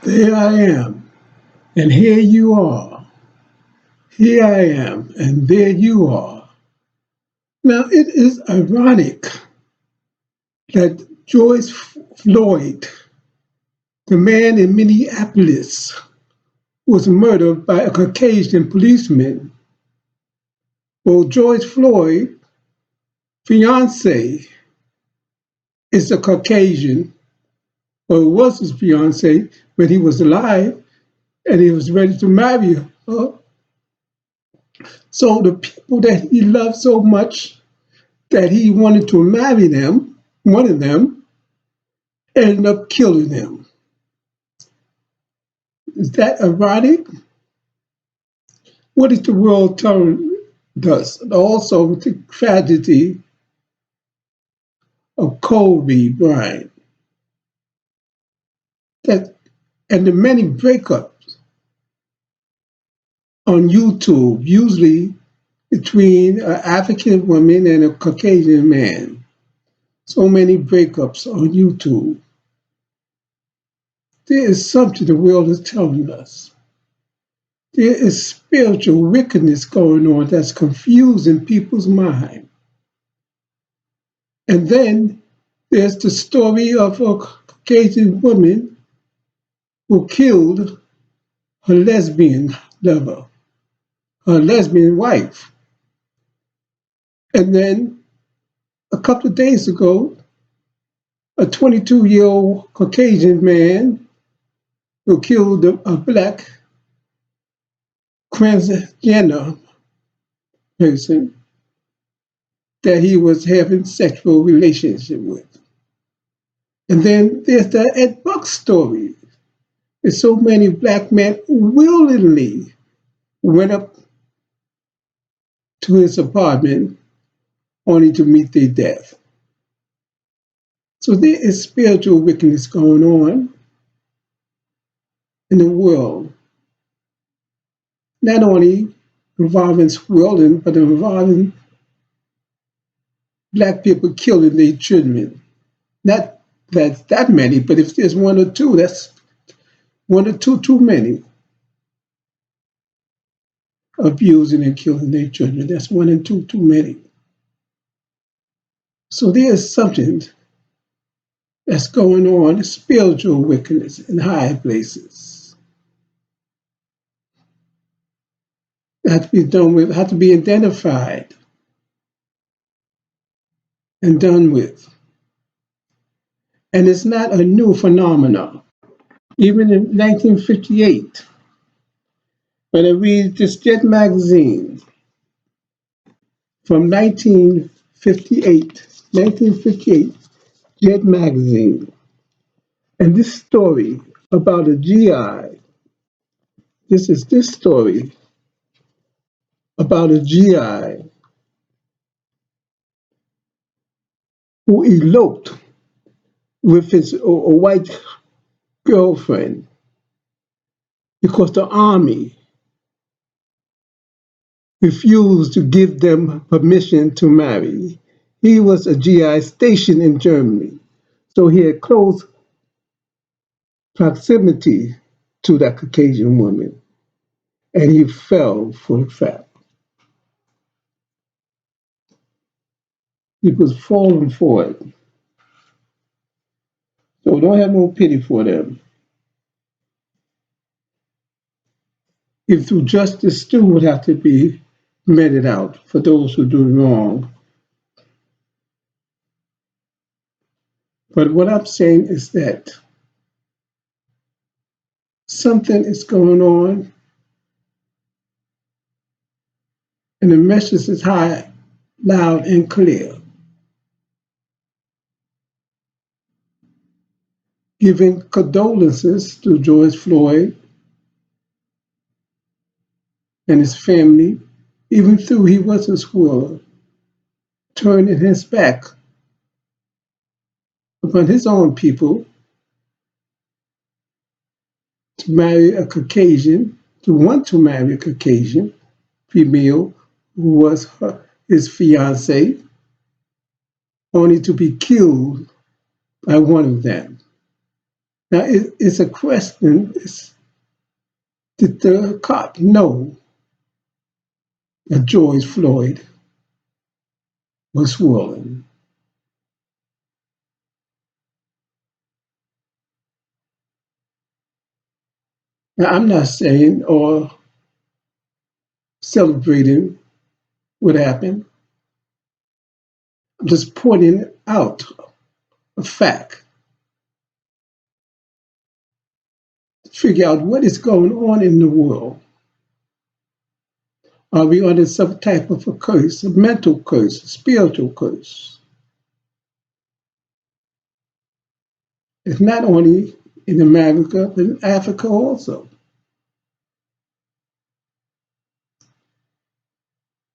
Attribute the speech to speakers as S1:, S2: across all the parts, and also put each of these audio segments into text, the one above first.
S1: There I am, and here you are. Here I am, and there you are. Now, it is ironic that George Floyd, the man in Minneapolis, was murdered by a Caucasian policeman. Well, George Floyd's fiance is a Caucasian, or was his fiance when he was alive, and he was ready to marry her. So the people that he loved so much that he wanted to marry them, one of them, ended up killing them. Is that ironic? What is the world telling us? Also, the tragedy of Kobe Bryant, that and the many breakups on YouTube, usually between an African woman and a Caucasian man. So many breakups on YouTube. There is something the world is telling us. There is spiritual wickedness going on that's confusing people's mind. And then there's the story of a Caucasian woman who killed her lesbian lover, her lesbian wife. And then a couple of days ago, a 22-year-old Caucasian man who killed a black transgender person that he was having sexual relationship with. And then there's the Ed Buck story. There's so many black men willingly went up to his apartment only to meet their death. So there is spiritual wickedness going on in the world, not only involving Swirling, but involving black people killing their children. Not that many, but if there's one or two, that's one or two too many. Abusing and killing their children, that's one and two too many. So there is something that's going on, spiritual wickedness in high places. That have to be done with, have to be identified and done with. And it's not a new phenomenon. Even in 1958, when I read this Jet magazine from 1958, Jet magazine, and this story about a GI, this story about a GI who eloped with his a white girlfriend because the army refused to give them permission to marry. He was a GI stationed in Germany, so he had close proximity to that Caucasian woman, and he fell for the trap. He was falling for it. So don't have no pity for them. If through justice too would have to be meted out for those who do wrong. But what I'm saying is that something is going on, and the message is high, loud, and clear. Giving condolences to George Floyd and his family, even though he was a squirrel, turning his back upon his own people to marry a Caucasian, to want to marry a Caucasian female who was his fiance, only to be killed by one of them. Now, it's a question, did the cop know that George Floyd was swirling? Now, I'm not saying or celebrating what happened. I'm just pointing out a fact to figure out what is going on in the world. Are we under some type of a curse, a mental curse, a spiritual curse? It's not only in America, but in Africa also.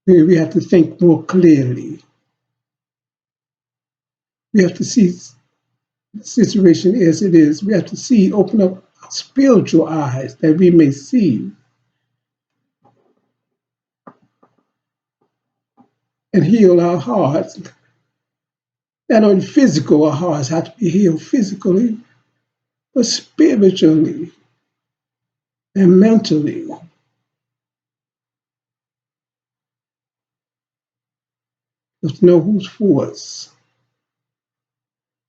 S1: We have to think more clearly. We have to see the situation as it is. We have to see, open up our spiritual eyes that we may see and heal our hearts. Not only physical, our hearts have to be healed physically, but spiritually and mentally. Let's know who's for us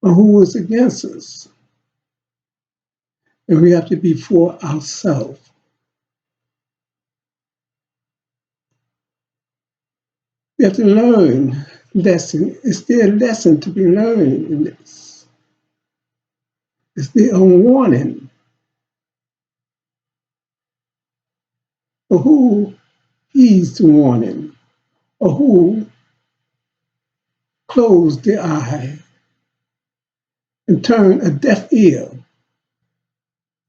S1: or who is against us. And we have to be for ourselves. We have to learn lesson. Is there a lesson to be learned in this? Is there a warning for who heeds the warning or who closed their eye and turned a deaf ear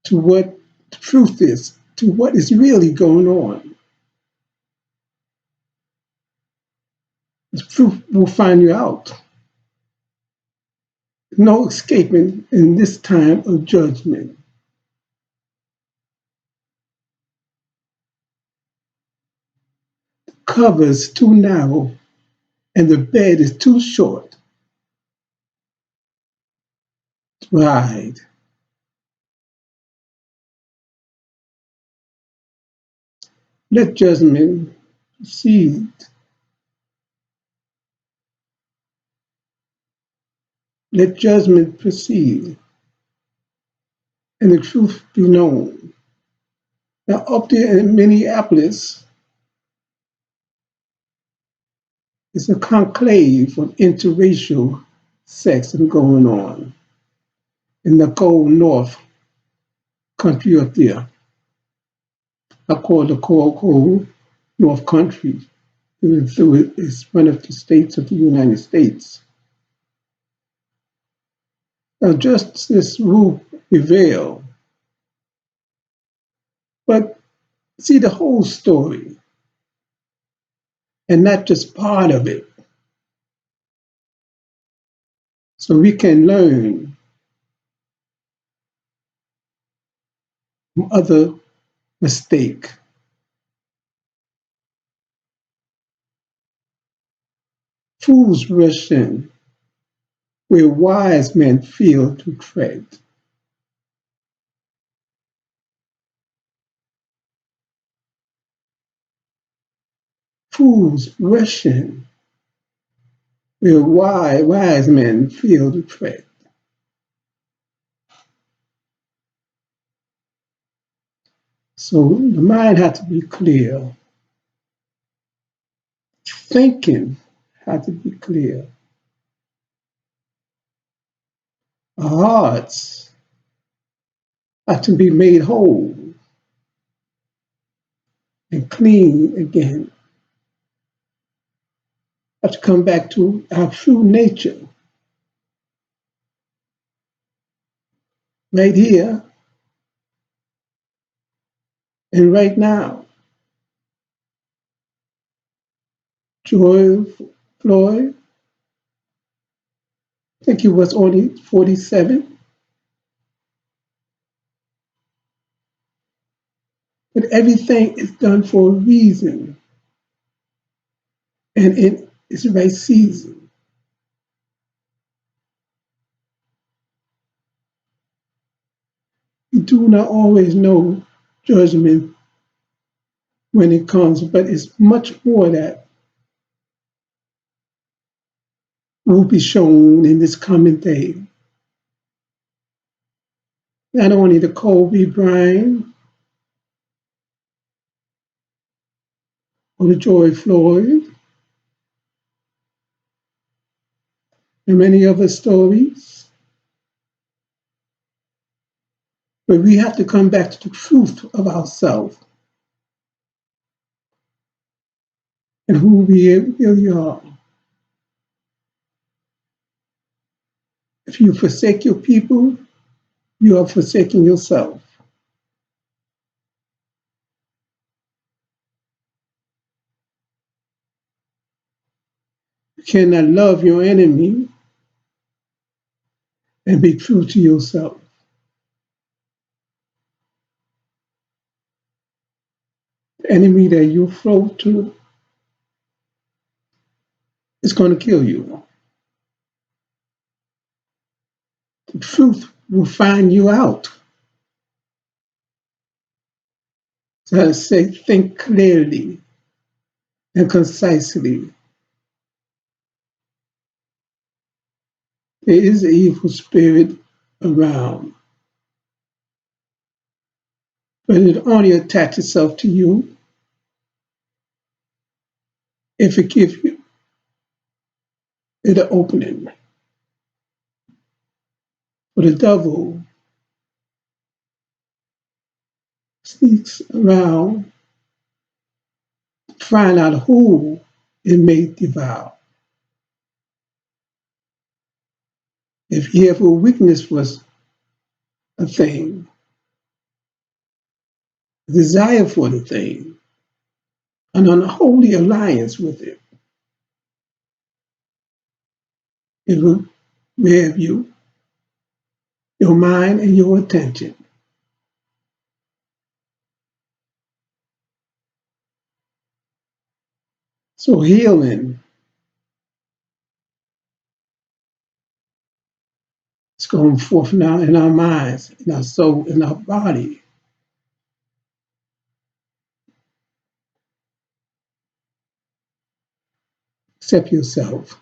S1: to what the truth is, to what is really going on? The truth will find you out. No escaping in this time of judgment. The cover is too narrow and the bed is too short to hide. Let judgment proceed. Let judgment proceed and the truth be known. Now, up there in Minneapolis, it's a conclave of interracial sex going on in the cold north country up there. I call it the cold north country. It's one of the states of the United States. Now, justice will prevail, but see the whole story and not just part of it, so we can learn from other mistakes. Fools rush in where wise men fail to tread. Fools rush in where wise men fail to tread. So the mind had to be clear. Thinking had to be clear. Our hearts have to be made whole and clean again. Have to come back to our true nature. Right here and right now. George Floyd, I think he was only 47, but everything is done for a reason and in its right season. do not always know judgment when it comes, but it's much more that will be shown in this coming day. Not only the Kobe Bryant or the George Floyd and many other stories, but we have to come back to the truth of ourselves and who we really are. If you forsake your people, you are forsaking yourself. You cannot love your enemy and be true to yourself. The enemy that you flow to is going to kill you. The truth will find you out. So I say, think clearly and concisely. There is an evil spirit around, but it only attaches itself to you if it gives you the opening. For the devil sneaks around to find out who it may devour. If evil weakness was a thing, desire for the thing, an unholy alliance with it, it will grab you, your mind, and your attention. So healing is going forth now in our minds, in our soul, in our body. Accept yourself.